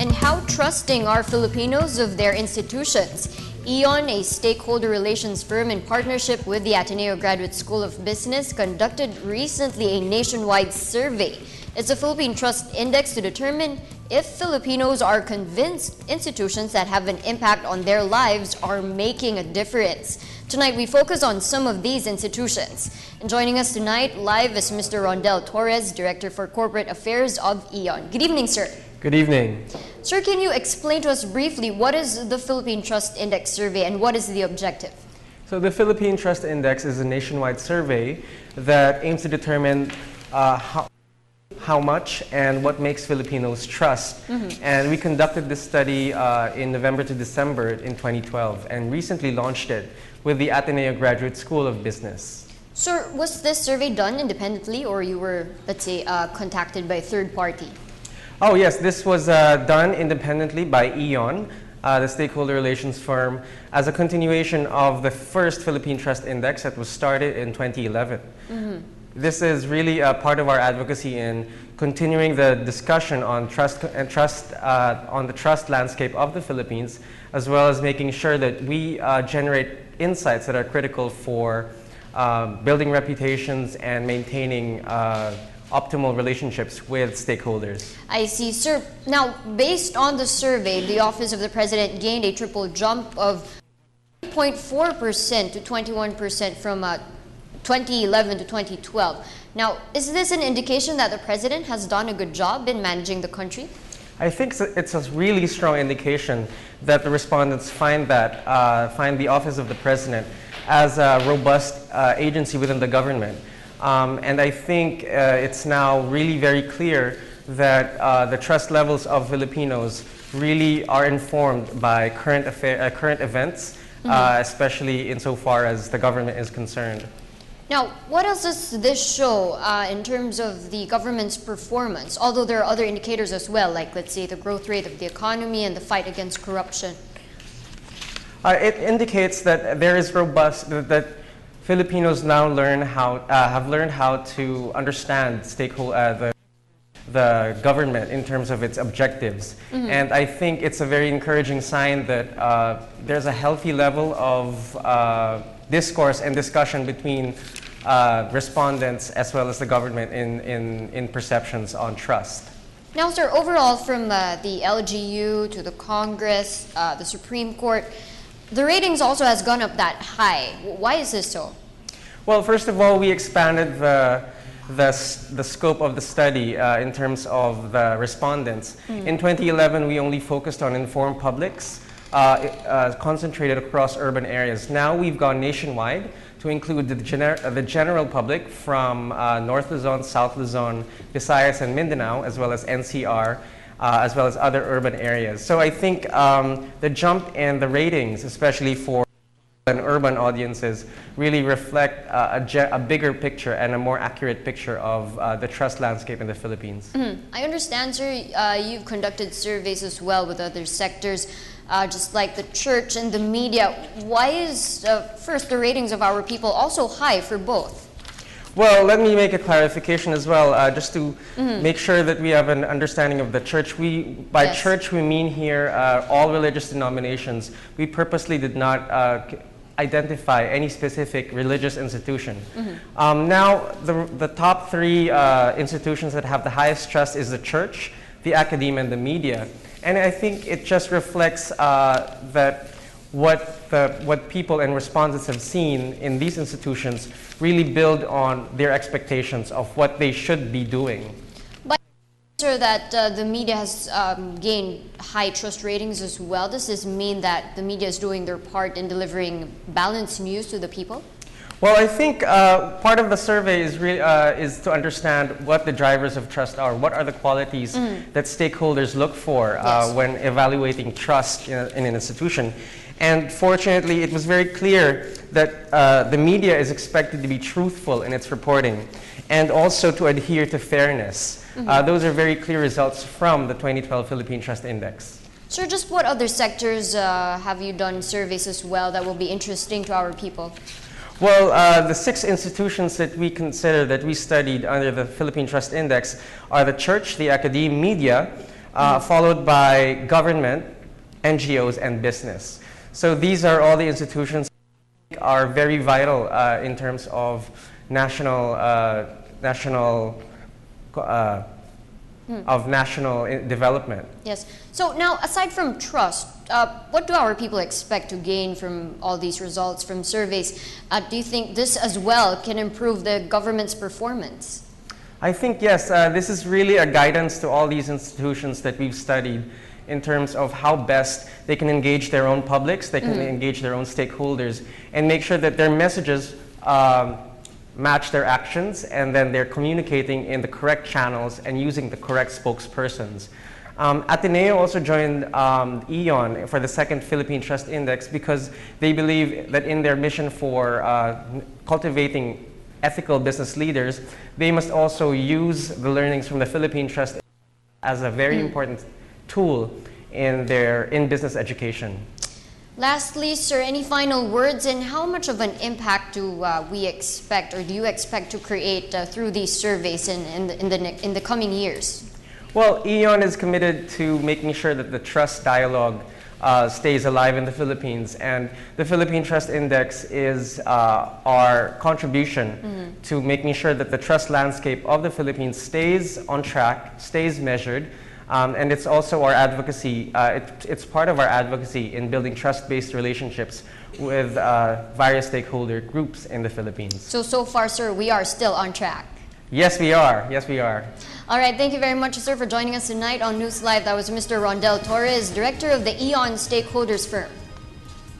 And how trusting are Filipinos of their institutions? EON, a stakeholder relations firm in partnership with the Ateneo Graduate School of Business, conducted recently a nationwide survey. It's a Philippine Trust Index to determine if Filipinos are convinced institutions that have an impact on their lives are making a difference. Tonight, we focus on some of these institutions. And joining us tonight live is Mr. Rondel Torres, Director for Corporate Affairs of EON. Good evening, sir. Good evening. Sir, can you explain to us briefly what is the Philippine Trust Index survey and what is the objective? So the Philippine Trust Index is a nationwide survey that aims to determine how much and what makes Filipinos trust. And we conducted this study in November to December in 2012 and recently launched it with the Ateneo Graduate School of Business. Sir, was this survey done independently or you were, let's say, contacted by a third party? Oh yes, this was done independently by EON, the stakeholder relations firm, as a continuation of the first Philippine Trust Index that was started in 2011. This is really a part of our advocacy in continuing the discussion on on the trust landscape of the Philippines, as well as making sure that we generate insights that are critical for building reputations and maintaining optimal relationships with stakeholders. I see, sir. Now, based on the survey, the Office of the President gained a triple jump of 0.4% to 21% from 2011 to 2012. Now, is this an indication that the President has done a good job in managing the country? I think it's a really strong indication that the respondents find the Office of the President as a robust agency within the government. And I think it's now really very clear that the trust levels of Filipinos really are informed by current events, especially insofar as the government is concerned. Now, what else does this show in terms of the government's performance? Although there are other indicators as well, like let's say the growth rate of the economy and the fight against corruption. It indicates that there is that Filipinos now have learned how to understand the government in terms of its objectives. And I think it's a very encouraging sign that there's a healthy level of discourse and discussion between respondents as well as the government in perceptions on trust. Now, sir, overall from the LGU to the Congress, the Supreme Court, the ratings also has gone up that high. Why is this so? Well, first of all, we expanded the scope of the study in terms of the respondents. In 2011, we only focused on informed publics, concentrated across urban areas. Now we've gone nationwide to include the general public from North Luzon, South Luzon, Visayas, and Mindanao, as well as NCR, as well as other urban areas. So I think the jump in the ratings, especially for urban audiences, really reflect a bigger picture and a more accurate picture of the trust landscape in the Philippines. I understand, sir, you've conducted surveys as well with other sectors, just like the church and the media. Why is, first, the ratings of our people also high for both? Well, let me make a clarification as well, just to make sure that we have an understanding of the church. By church, we mean here all religious denominations. We purposely did not identify any specific religious institution. Now, the top three institutions that have the highest trust is the church, the academia, and the media. And I think it just reflects that what people and respondents have seen in these institutions really build on their expectations of what they should be doing. But sir, that the media has gained high trust ratings as well. Does this mean that the media is doing their part in delivering balanced news to the people? Well, I think part of the survey is to understand what the drivers of trust are. What are the qualities that stakeholders look for when evaluating trust in an institution? And fortunately, it was very clear that the media is expected to be truthful in its reporting and also to adhere to fairness. Those are very clear results from the 2012 Philippine Trust Index. Sir, just what other sectors have you done surveys as well that will be interesting to our people? Well, the 6 institutions that we consider that we studied under the Philippine Trust Index are the church, the academia, followed by government, NGOs, and business. So these are all the institutions that are very vital in terms of national development. Yes. So now, aside from trust, what do our people expect to gain from all these results from surveys? Do you think this as well can improve the government's performance? I think yes, this is really a guidance to all these institutions that we've studied in terms of how best they can engage their own publics, they can engage their own stakeholders, and make sure that their messages match their actions, and then they're communicating in the correct channels and using the correct spokespersons. Ateneo also joined EON for the second Philippine Trust Index because they believe that in their mission for cultivating ethical business leaders, they must also use the learnings from the Philippine Trust as a very important tool in their business education. Lastly, sir, any final words, and how much of an impact do we expect, or do you expect to create through these surveys in the coming years? Well, EON is committed to making sure that the trust dialogue stays alive in the Philippines, and the Philippine Trust Index is our contribution to making sure that the trust landscape of the Philippines stays on track, stays measured, and it's also our advocacy, it's part of our advocacy in building trust-based relationships with various stakeholder groups in the Philippines. So far, sir, we are still on track. Yes, we are. Yes, we are. All right, thank you very much, sir, for joining us tonight on News Live. That was Mr. Rondel Torres, Director of the EON Stakeholders Firm.